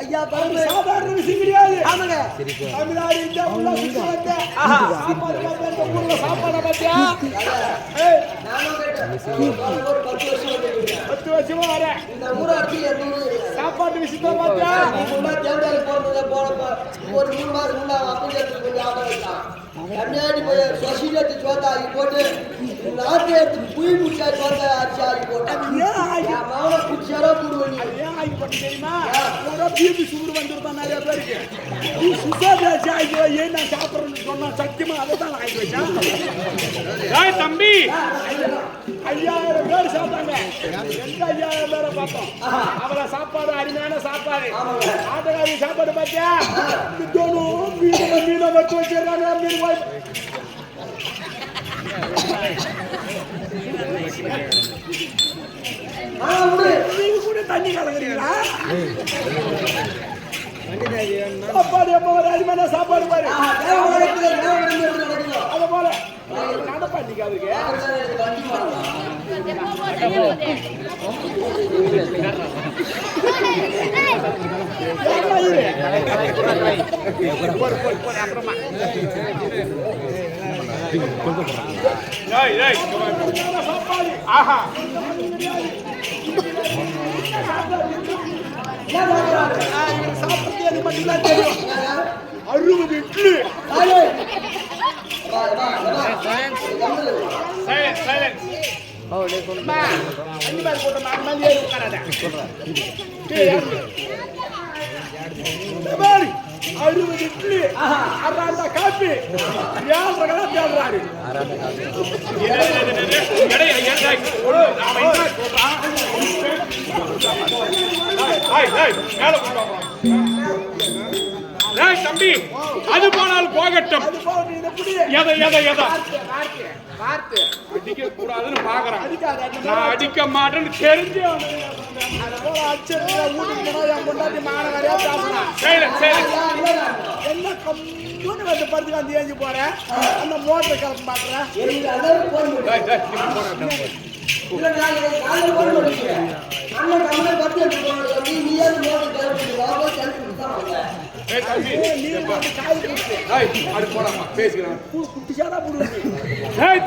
ஐயா பாருங்க சாதாரண விஷயம் கிடையாது. ஆமாங்க தமிழ்நாடு இந்தியா உள்ள சுத்தத்தை சாப்பாடு பத்தியா நானும் ஒரு 10 வருஷமா வரேன். இந்த ஊராட்சி சாப்பாடு விஷயத்தை பத்தியா முன்னா தேர்தல் போறதுல போறப்ப ஒரு 3 மாசம் முன்னா அப்படி கொஞ்சம் ஆபரேஷன் கண்ணாடி போய் சொசைட்டி சோதா ஆகி போட்டு நாட்டை எடுத்து புய் முச்சா சோதா ஆச்சு ஆகி போட்டு மாவள குச்சியாரோ கூடுவனி ஏன் ஆகி போட்டு தெரியுமா பிபி சுகர் வந்துருந்தான் நிறைய பேருக்கு சுசாதாச்சு ஆகியோ ஏன் நான் சாப்பிட்றேன்னு சொன்னா சத்தியமா அதை தான் ஆகி வச்சேன். தம்பி 5000 பேர் சாப்பிட்டாங்க. எந்த 5000 பேரை பார்த்தோம். அவளை சாப்பாடு அருமையான சாப்பாடு ஆட்டக்காரி சாப்பாடு பார்த்தியா மீனை வச்சு வச்சிடறாங்க. மீன் கூட தண்ணி கலக்குறீங்களா? சாப்பாடு எப்போ அருமையான சாப்பாடு பாரு. அதை போல நடப்பாட்டிக்கு அவருக்கு சாப்பாடு ஆஹா சாப்பிட்டு அது மட்டும்தான் தெரியும். 60 இட்லி சைலன்ஸ் சைலன்ஸ் அறுபது இட்லி அறாண்டா காப்பி தேடுறாரு தம்பி அது போனால் போகட்டும் எதை எதை எதை அடிக்க கூடாதுன்னு பாக்குறேன் நான் அடிக்க மாட்டேன்னு தெரிஞ்சு என்ன கம்முன்னு வந்து படுத்து வந்து ஏஞ்சி போறேன் அந்த மோட்டர் கிளம்ப மாட்டேன்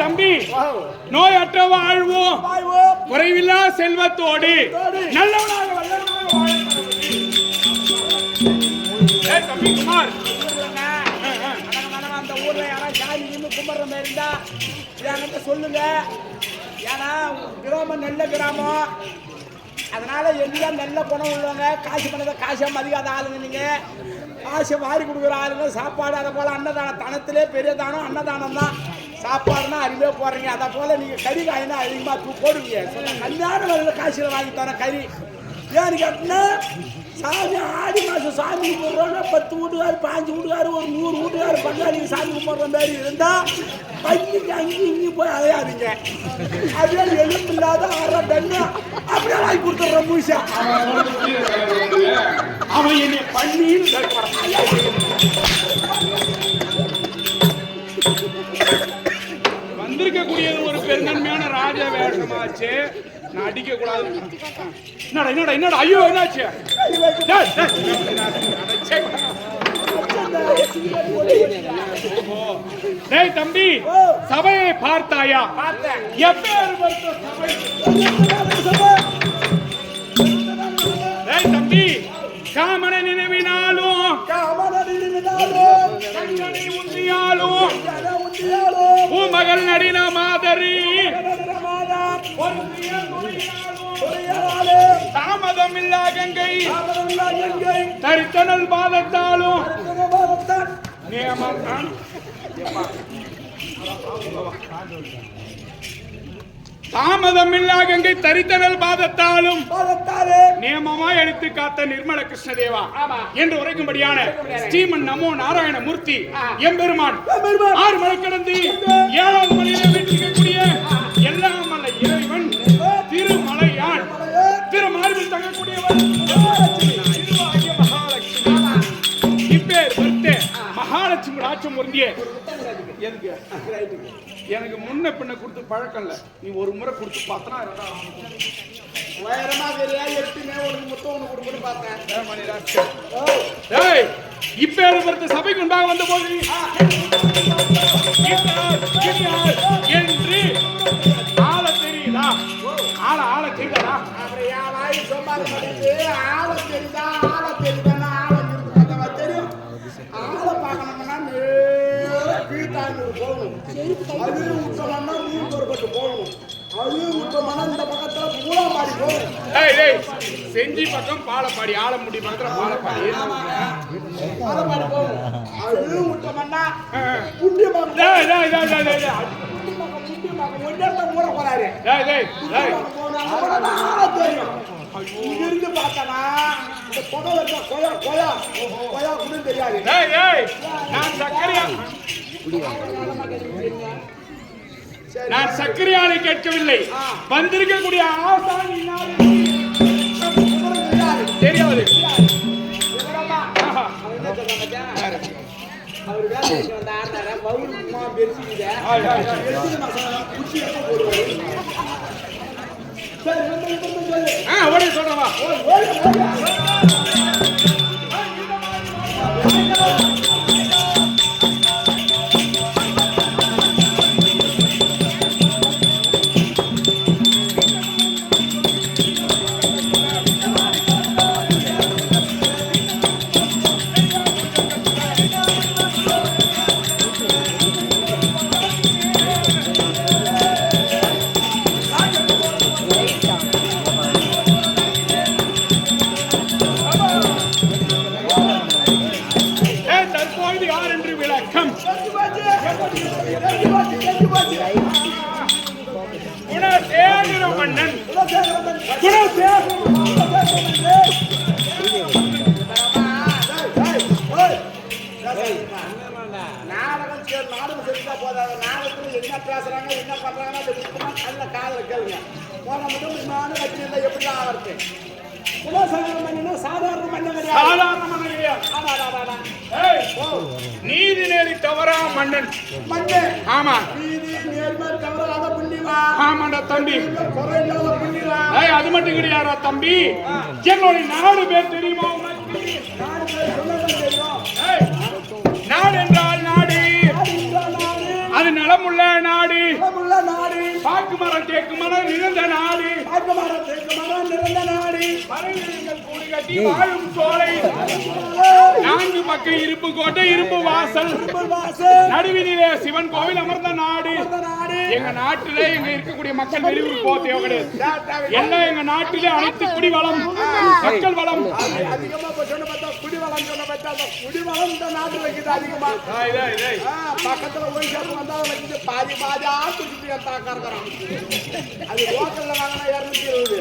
தம்பி நோயற்ற வாழ்வோம் குறைவில்லா செல்வத்தோடு நல்லவனாக தம்பி குமார் அந்த ஊர்ல யாராவது ஜாதி கும்பிடுற மாதிரி இருந்தா என்கிட்ட சொல்லுங்க. ஏன்னா கிராமம் நல்ல கிராமம், அதனால எல்லாம் நல்ல பணம் உள்ளவங்க, காசு பண்ணதை காசை மதிக்காத ஆளுங்க, நீங்க காசை வாரி கொடுக்குற ஆளுங்க, சாப்பாடு அதை போல அன்னதானம், தனத்திலே பெரிய தானம் அன்னதானம் தான். சாப்பாடுனா அறிவே போடுறீங்க, அதை போல நீங்க கறி காயினா அதிகமாக போடுவீங்க. கல்யாண வரையில் காசில் வாங்கி தரேன் கறி. ஏன்னு கேட்டீங்கன்னா சாமி ஆடி மாதம் சாமி கும்பிட்றோன்னா 10 வீட்டுக்காரு 5 வீட்டுக்காரு ஒரு 100 வீட்டுக்காரு பங்காளிக்கு சாமி கும்பிட்ற மாதிரி இருந்தால் பையனுக்கு அங்கேயும் இங்கேயும் போய் அலையாதீங்க. அப்படியே எலும்பு இல்லாத அரை டன்னு அப்படியே வாங்கி கொடுத்துட்றோம் முழுசா. அவன் என்னை பண்ணின்னு வந்திருக்கக்கூடியது ஒரு பெருந்தன்மையான ராஜ வேஷமாச்சு. நான் அடிக்க கூடாது. என்னடா என்னடா என்னடா ஐயோ என்னாச்சு? டேய் தம்பி, சபையை பார்த்தாயா? டேய் தம்பி, காமனை நினைவினாலும் கண்களை உந்தியாலும் மகள் நடின மாதரி தாமதம் இல்லா கங்கை தரித்தனல் பாதத்தாலும் தாமதம் இல்லா கங்கை தரித்தனல் பாதத்தாலும் நியமமாய் அடித்து காத்த நிர்மல கிருஷ்ணதேவா என்று உரைக்கும்படியான ஸ்ரீமன் நமோ நாராயண மூர்த்தி எம்பெருமான் 6 மலை கடந்து 7வது மலையிலே வீட்டிருக்கக்கூடிய எல்லாம் அல்ல இறைவன் திருமலையான் திருமார்பில் தங்கக்கூடியவன் மகாலட்சுமி. இப்பேர் வருத்தே மகாலட்சுமி ராட்சம் பொருந்திய எனக்கு முன்ன பின்ன கொடுத்து பழக்கம் இல்ல. நீ ஒரு முறை கொடுத்து பார்த்தனா உயரமா தெரியா எட்டுமே ஒரு முத்தம் ஒண்ணு கொடுக்கணும் பார்த்தேன். இப்பேர் வருத்த சபைக்கு உண்டாக வந்த போது என்று ஆள தெரியுதா? ஆள தெரியுதா? அப்புறம் என் வாய் சொம்பாது பண்ணிட்டு ஆள தெரியுதா ஆள தெரியும். ஆளை பார்க்கணும்னா கீழ்த்தாண்டூர் போகணும், அதுவும் விட்டோம்னா மூத்தோர்பட்டு போகணும், அதுவும் விட்டோம்னா இந்த பக்கத்துல பூலாமாடி போகணும். செஞ்சி பக்கம் பாலப்பாடி, ஆலமுடி பக்கத்துல பாலப்பாடி போகணும். அதுவும் விட்டோம்னா புண்ணிய ஊற போறாரு இங்கிருந்து பார்த்தனா இந்த கொடை வச்சா கொயா கூட தெரியாது. நான் சக்கரையாலை கேட்கவில்லை, வந்திருக்கக்கூடிய ஆசான் தெரியாது. அவர் வேலை வந்த ஆடுறாரு மவுருமா பெருசுங்க ஓடி சொல்றவா குணசேகர மன்னன் குணசேகர நாடகம் செஞ்சா போதாது. நாடகத்துல என்ன பேசுறாங்க என்ன பண்றாங்க அந்த விஷயமா நல்ல காதல கேளுங்க. போன மட்டும் விமானம் வச்சு எப்படி ஆகிறது? குலசேகர மன்னன் சாதாரண மன்னன் கிடையாது. சாதாரண மன்னன் கிடையாது. நீதி நேரி தவறா மன்னன். மன்னன் ஆமா. நீதி நேர்மை தவறாத புண்ணியவா. ஆமாடா தம்பி. குறையில்லாத புண்ணியவா. அது மட்டும் கிடையாதா தம்பி? என்னுடைய நாடு பேர் தெரியுமா உனக்கு? நாடு பேர் சொல்லதான் தெரியும். நாடு என்றால் நாடு. அது நலமுள்ள நாடு. நலமுள்ள நாடு. பாக்கு மரம் தேக்கு மரம் நிறைந்த நாடு. பாக்கு மரம் தேக்கு மரம் நிறைந்த நாடு. பறவைகள் கூடு கட்டி வாழும் சோலை. 4 பக்கம் இரும்பு கோட்டை இரும்பு வாசல். நடுவினிலே சிவன் கோவில் அமர்ந்த நாடு. எங்க நாட்டுல எங்க இருக்கக்கூடிய மக்கள் வெளியூர் போக தேவை கிடையாது. எல்லாம் எங்க நாட்டிலே அனைத்து குடிவளம் மக்கள் வளம். அதிகமா சொன்ன பார்த்தா குடிவளம் சொன்ன பார்த்தா குடிவளம் இந்த நாட்டுல இருக்குது அதிகமா. பக்கத்துல ஒய்சாப்பு வந்தா வச்சு பாதி பாதியா குடிச்சு தாக்கறோம். அது லோக்கல்ல வாங்கினா 220.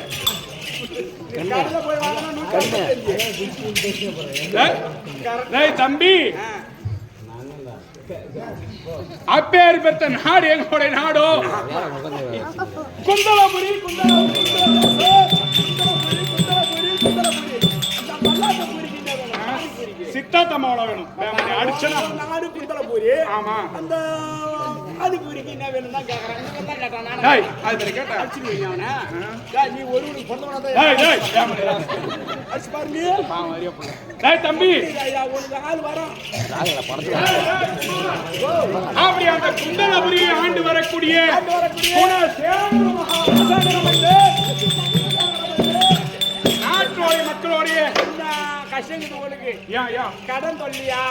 கடையில போய் வாங்கினா 125. தம்பி அப்பேர் பெற்ற நாடு எங்களுடைய நாடோ குந்தலபுரி. சித்தாத்தம்மாவோட வேணும் அடிச்சனா நாடு குந்தலபுரி. ஆமா. அந்த ஆதிபுரிக்கு என்ன வேணும் தான் கேக்குறாங்க. அது கேட்டா நீ ஒரு பொண்ணு தம்பி ஆள் வரும். அப்படி அந்த குந்தலபுரியை ஆண்டு வரக்கூடிய நாட்டோடைய மக்களோடைய கஷ்டங்களுக்கு யா கடன் தொல்லியா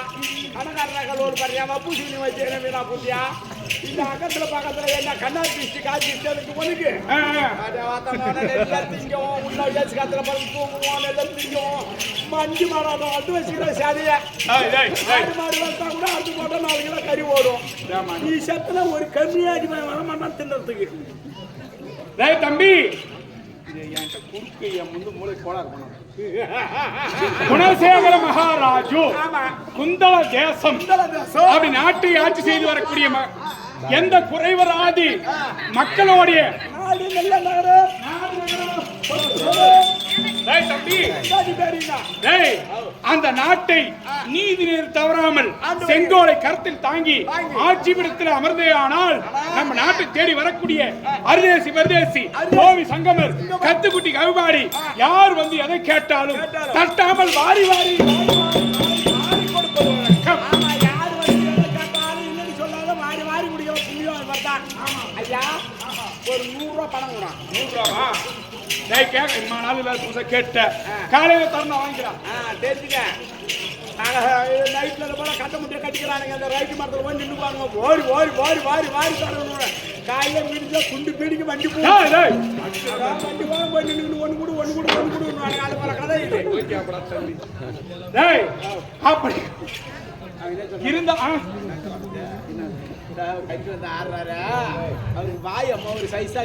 கணக்காரர்கள் ஒரு பரியா வப்பு சீனி வச்சு வீணா புத்தியா இந்த அக்கத்துல பக்கத்துல என்ன கண்ணாடி டிஸ்ட்ரிக் காட்சி உனக்கு திங்கும் உள்ள வச்சு காத்துல தூங்குவோம் எல்லாம் திங்கும் மஞ்சு மாறாட்டம் அது வச்சுக்கிற சாதிய மாடு வளர்த்தா கூட அது போட்டா 4 கிலோ கறி ஓடும். நீ சத்துல ஒரு கம்மியாகி வரமாட்டான் தின்னறதுக்கு. தம்பி குறுக்கு என் முந்து மூளை கோளாறு பண்ணணும். குணசேகர மகாராஜு குந்தல தேசம் அப்படி நாட்டை ஆட்சி செய்து வரக்கூடிய எந்த குறைவராதி மக்களோடைய அந்த நாட்டை நீதி நேர் தவறாமல் செங்கோலை கருத்தில் தாங்கி ஆட்சி விடத்தில் அமர்ந்தே ஆனால் நம்ம நாட்டை தேடி வரக்கூடிய அரிதேசி பரதேசி கோவி சங்கமர் கத்துக்குட்டி கவிபாடி யார் வந்து எதை கேட்டாலும் தட்டாமல் வாரி வாரி கொடுப்பது ஐயா. ஒரு 100 ரூபா பணம் கூட 100 ரூபா கேட்க இம்மா நாள் புதுசா கேட்ட காலையில தரணும் வாங்கிக்கலாம். தெரிஞ்சுக்க நைட்ல போல கட்ட முட்டையை கட்டிக்கிறானுங்க. அந்த ரைட்டு மரத்துல போய் நின்று பாருங்க. ஓரி ஓரி ஓரி வாரி வாரி தரணும். காலையில வீட்டுல குண்டு பீடிக்கு வண்டி போய் வண்டி போய் நின்று ஒன்று கூட அது போல கதை இது. அப்படி இருந்தா கட்டி வந்து ஆடுறாரு அவருக்கு வாய் அம்மா ஒரு சைஸா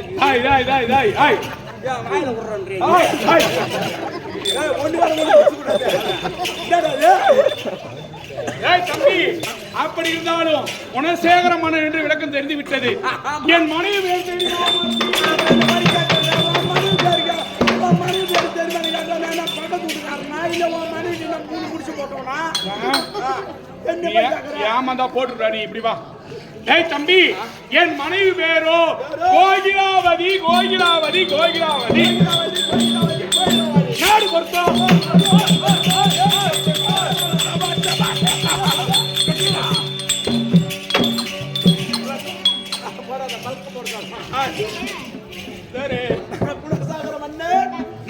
வாயில விடுறேன் தம்பி. அப்படி இருந்தாலும் குணசேகர மன்னன் என்று விளக்கம் தெரிந்து விட்டது. என் மனைவி ஏமாந்தா போட்டுடா நீ இப்படி வா. தம்பி என் மனைவி பேரோ கோகிலாவதி கோகிலாவதி கோகிலாவதி நாடு பொறுத்தோம்.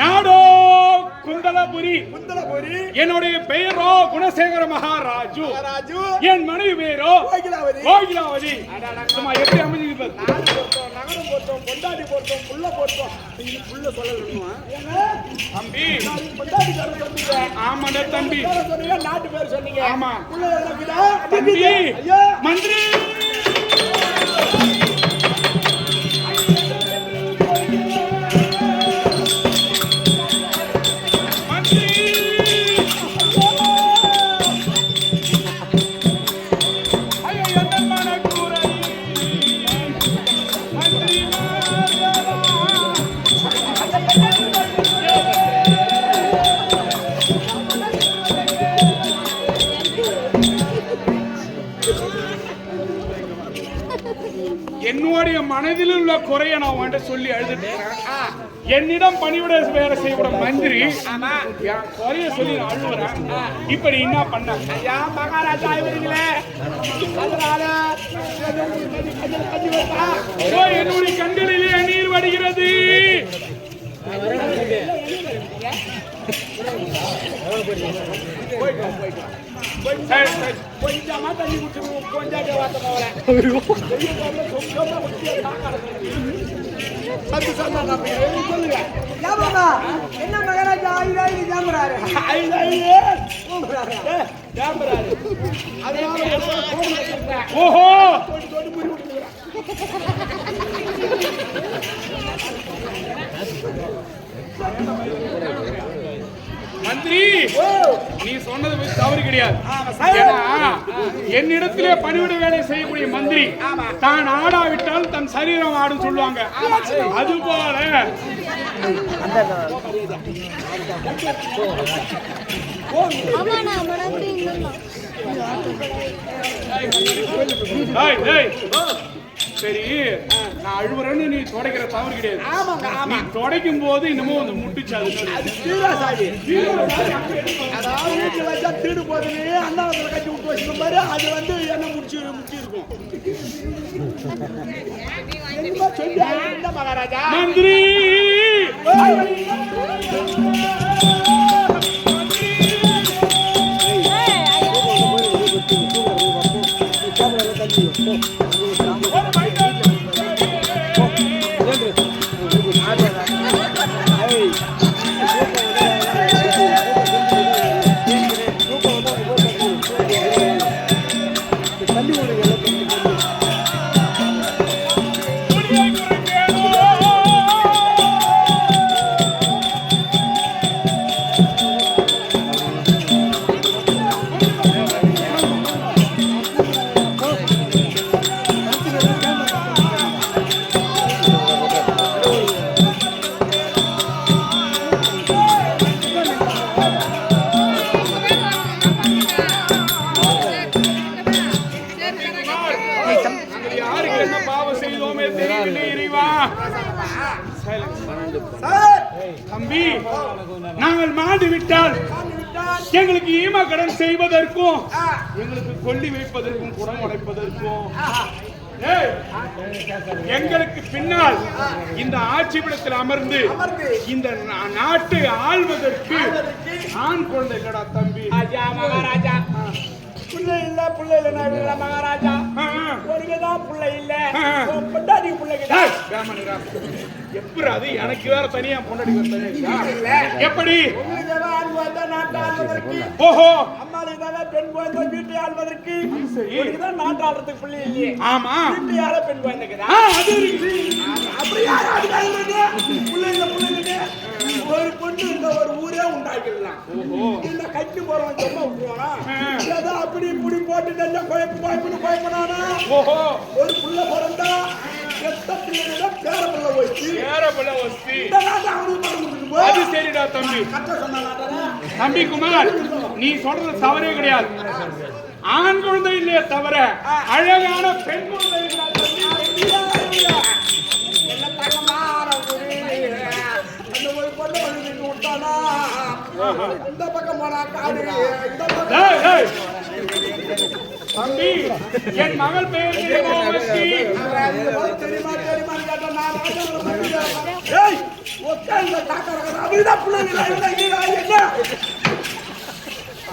நாடோ குந்தலபுரி. என்னுடைய பெயரோ குணசேகர மகாராஜு. என் மனைவி பேரோ கோகிலாவதி. எப்படி அமைஞ்சிருப்பது? நகரம் போட்டோம் பொண்டாடி போட்டோம் புள்ள போட்டோம். புள்ள சொல்லணுமா தம்பி? பொண்டாடி ஆமாடா தம்பி. நாட்டு பேர் சொன்னீங்க. ஆமா புள்ள தம்பி மந்திரி என்னுடைய மனதில் உள்ள குறைய நான் உன்கிட்ட சொல்லி அழுதுட்டேன். என்னிடம் பணிவிட வேலை செய்யப்பட மந்திரி என் குறைய சொல்லி நான் அழுவுறேன். இப்ப நீ என்ன பண்ண? மகாராஜா ஆயிடுவீங்களே, அதனால என்னுடைய கண்களிலே நீர் வடிகிறது. கொஞ்சமா தண்ணி குடிச்சிருவோம். கொஞ்சம் வார்த்தை போகல சொல்லுங்க. என்ன மகாராஜா ஆயுதாயி ஜாம்பராரு ஓஹோ மந்திரி, நீ சொன்னது தவறு கிடையாது. என்னிடத்திலே பணிவிட வேலை செய்யக்கூடிய மந்திரி தான் ஆடாவிட்டால் தன் சரீரம் ஆடும் சொல்லுவாங்க. அதுபோல சரி, நான் அழுவுறேன்னு நீ தொடக்கிற தவறு கிடையாது. நீ தொடக்கும் போது இன்னமும் வந்து முட்டுச்சு. திருடு போதுன்னு அண்ணாவத்துல கட்டி விட்டு வச்சுக்கும் பாரு, அது வந்து என்ன முடிச்சு இருக்கும். மகாராஜா மந்திரி தம்பி, நாங்கள் மாண்டு விட்டால் எங்களுக்கு ஈம கடன் செய்வதற்கும் எங்களுக்கு கொல்லி வைப்பதற்கும் குடம் உடைப்பதற்கும் எங்களுக்கு பின்னால் இந்த ஆட்சிபீடத்தில் அமர்ந்து இந்த நாட்டை ஆள்வதற்கு ஆண் குழந்தை இல்லடா தம்பி. மகாராஜா புள்ள இல்ல மகாராஜா, ஒருங்கதான் புள்ள இல்ல, பொண்டாடி பிள்ளைங்க. எப்படி அது எனக்கு வேற தனியா பொண்டாடி எப்படி? ஓஹோ, அம்மாளுக்கு பெண் குழந்தை வீட்டை ஆள்வதற்கு நாட்டு ஆள்றதுக்கு பிள்ளை இல்லையே. ஆமா, வீட்டை ஆள பெண் குழந்தைக்குதா? ஒரு பொண்ணு இந்த ஒரு ஊரே உண்டாக்கிடலாம். இந்த கட்டி போறவன் சும்மா விட்டுருவானா? ஏதோ அப்படி இப்படி போட்டு நல்ல குழப்பினானா? ஒரு புள்ள பிறந்தா பேர பிள்ளை வச்சு அது சரிடா தம்பி. தம்பி குமார், நீ சொல்றது தவறே கிடையாது. ஆண் குழந்தை இல்லையே தவிர அழகான பெண் குழந்தை இந்த பக்கம் போனா காடு. தம்பி, என் மகள் பெயர் தெரியுமா? தெரியுமா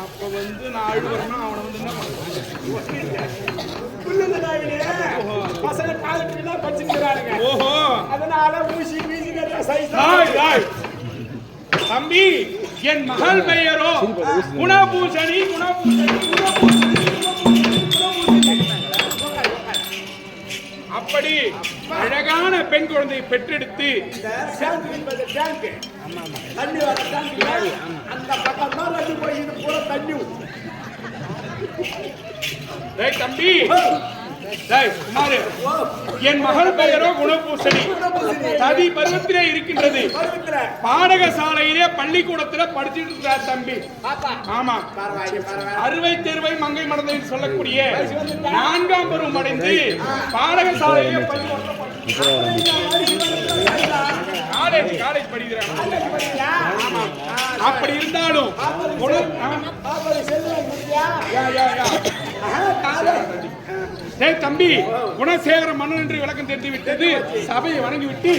அப்ப வந்து நான் அழுவறேன்னா அவனை வந்து என்ன பண்ணுவேன்? பசங்க காலேஜ் படிச்சுக்கிறானுங்க. ஓஹோ, அதனால ஊசி வீசி தம்பி, என் மகள் பெயரோ குணபூஷணி. அப்படி அழகான பெண் குழந்தையை பெற்றெடுத்து அந்த பக்கம் தான் போய் பூரா தண்ணி. தம்பி, டேய் குமாரு, என் மகள் பெயரோ குணபூசணி. சதி பருவத்திலே இருக்கின்றது. பாடகசாலையிலே பள்ளிக்கூடத்திலே படிச்சுட்டு இருக்கிறார் தம்பி. ஆமா, அறுவை தேர்வை மங்கை மடந்தை சொல்லக்கூடிய 4ஆம் பருவம் அடைந்து பாடகசாலையிலே காலேஜ் படிக்கிறாங்க. அப்படி இருந்தாலும் தம்பி குணசேகர மன்னன் என்று விளக்கம் தெரிந்து விட்டது. சபையை வணங்கிவிட்டு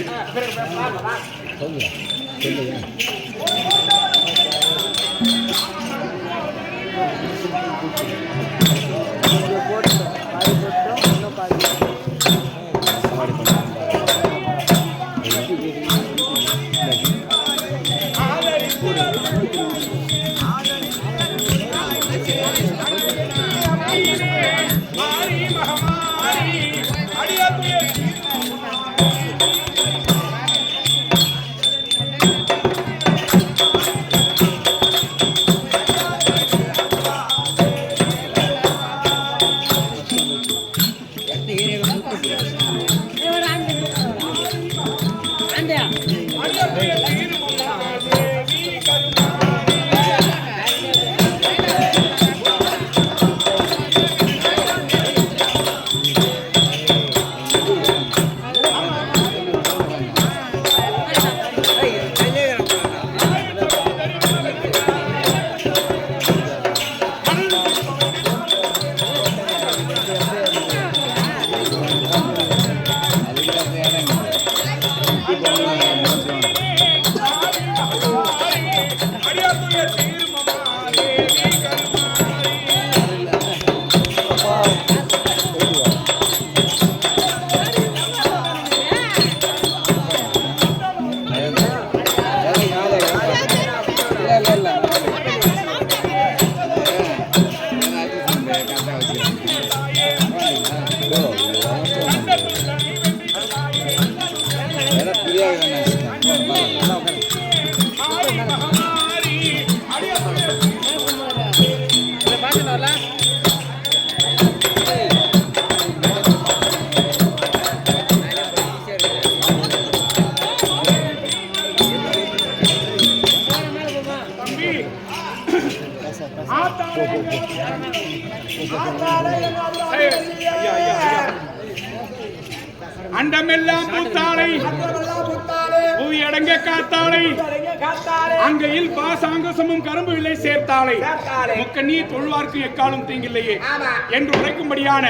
அண்டமெல்லாம் பூத்தாளை புவி அடங்க காத்தாளை அங்கையில் பாசாங்கசமும் கரும்பு விலை சேர்த்தாளை முக்கண்ணி தொழுவார்க்கு எக்காலும் தீங்கில்லையே என்று உரைக்கும்படியான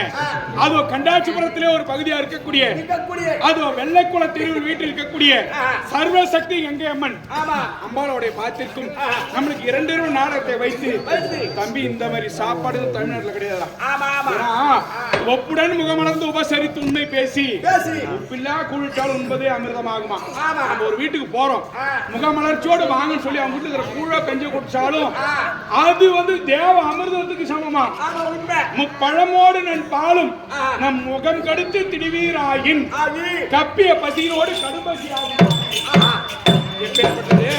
அதோ கண்டாட்சிபுரத்திலே ஒரு பகுதியா இருக்கக்கூடிய அதோ வெள்ளைக்குள தெருவில் வீட்டில் இருக்கக்கூடிய சர்வசக்தி கங்கை அம்மன் அம்பாளுடைய பாத்திற்கும் நம்மளுக்கு 2 நாடகத்தை வைத்து தம்பி இந்த மாதிரி சாப்பாடு தமிழ்நாட்டில் கிடையாது. ஒப்புடன் முகமலர்ந்து உபசரித்து உண்மை பேசி உப்பில்லா கூழிட்டால் உண்பதே அமிர்தமாகுமா. நம்ம ஒரு வீட்டுக்கு போறோம், முகமலர்ச்சியோடு வாங்கன்னு சொல்லி அவங்க வீட்டுல இருக்கிற கூழ கஞ்சி குடிச்சாலும் அது தேவ அமிர்தத்துக்கு சமமா. முப்பழமோடு நன் பாலும் நம் முகம் கடுத்து திடிவீராயின் கப்பிய பசியோடு கடுபசி ஆகும். எப்பேற்பட்டது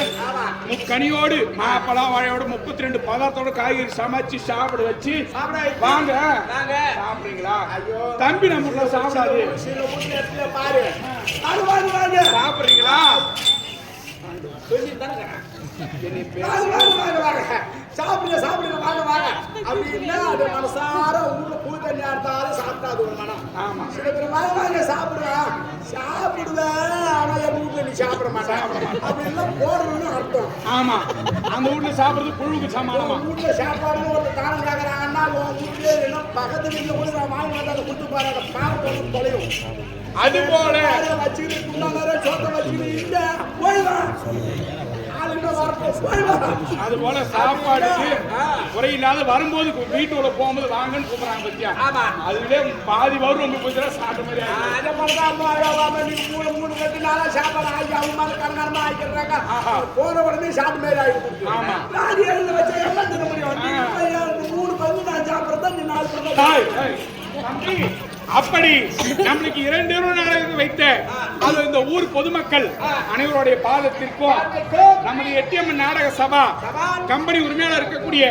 முக்கனியோடு மாப்பழம் வாழையோடு 32 பதார்த்தோட காய்கறி சமைச்சு சாப்பிட வச்சு வாங்க சாப்பிடுறீங்களா? தம்பி நம்ம சாப்பிடாது சாப்பிடுறீங்களா? சாப்பிடுங்க சாப்பிடுங்க வாங்க வாங்க அப்படின்னா அது மனசார ஊர்ல புது தண்ணி ஆடுத்தாலும் சாப்பிட்டாது ஒரு மனம். ஆமா சில பேர் வாங்க வாங்க சாப்பிடுவேன் சாப்பிடுவேன் ஆனா என் வீட்டுல நீ சாப்பிட மாட்டேன் அப்படின்லாம் போடணும்னு அர்த்தம். ஆமா அந்த வீட்டுல சாப்பிடுறது புழுவுக்கு சமானமா. வீட்டுல சாப்பாடுன்னு ஒரு தானம் கேட்கறாங்கன்னா உன் வீட்டுல இல்லைன்னா பக்கத்து வீட்டுல கூட நான் வாங்கி வந்து அதை கொடுத்து பாரு அதை பார்க்க தொலையும். அது போல வச்சுக்கிட்டு துண்டாங்க சோத்தை வச்சுக்கிட்டு இல்ல போயிடுவான். அது போல சாப்பாடுக்கு குறையில்லாத வரும்போது வீட்டுல போகும்போது வாங்கன்னு கூப்பிடுறாங்க பத்தியா. அதுவே பாதி வரும் ரொம்ப போச்சுன்னா சாப்பிட்ட மாதிரி 3 கட்டு நாளா சாப்பாடு ஆகி அவங்க கண்ணாரமா ஆகிக்கிறாங்க. போன உடனே சாப்பிட்ட மாதிரி ஆகிடுச்சு. ஆமா நான் எழுத வச்சா எல்லாம் தின முடியும். 3 பங்கு நான் சாப்பிட்றதா நீ 4 பங்கு. அப்படி நம்மளுக்கு 2 நாடகம் வைத்த அது இந்த ஊர் பொதுமக்கள் அனைவருடைய பாதத்திற்கும் நமது எட்டியம்மன் நாடக சபா கம்பெனி உரிமையாளர் இருக்கக்கூடிய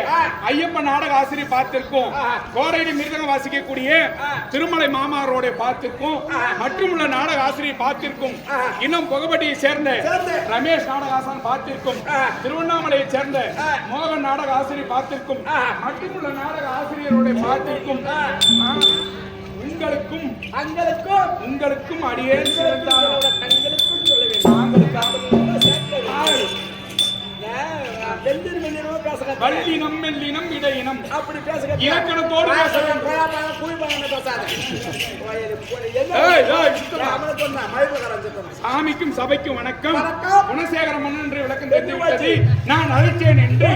ஐயப்பன் நாடக ஆசிரியர் பார்த்திருக்கும், கோரைடி மிருதகம் வாசிக்கக்கூடிய திருமலை மாமாரோடைய பார்த்திருக்கும், மற்றும் உள்ள நாடக ஆசிரியர் பார்த்திருக்கும், இன்னும் புகப்பட்டியை சேர்ந்த ரமேஷ் நாடக ஆசான் பார்த்திருக்கும், திருவண்ணாமலையை சேர்ந்த மோகன் நாடக ஆசிரியர் பார்த்திருக்கும், மற்றும் உள்ள நாடக ஆசிரியருடைய பார்த்திருக்கும். உங்களுக்கும் அடியேன் வல்லினம் மெல்லினம் இடையினம் அப்படி பேசுங்க. இலக்கணத்தோடு சாமிக்கும் சபைக்கும் வணக்கம். குணசேகர மன்னன் என்று விளக்கம் தெரிந்துவிட்டது. நான் அழைச்சேன் என்று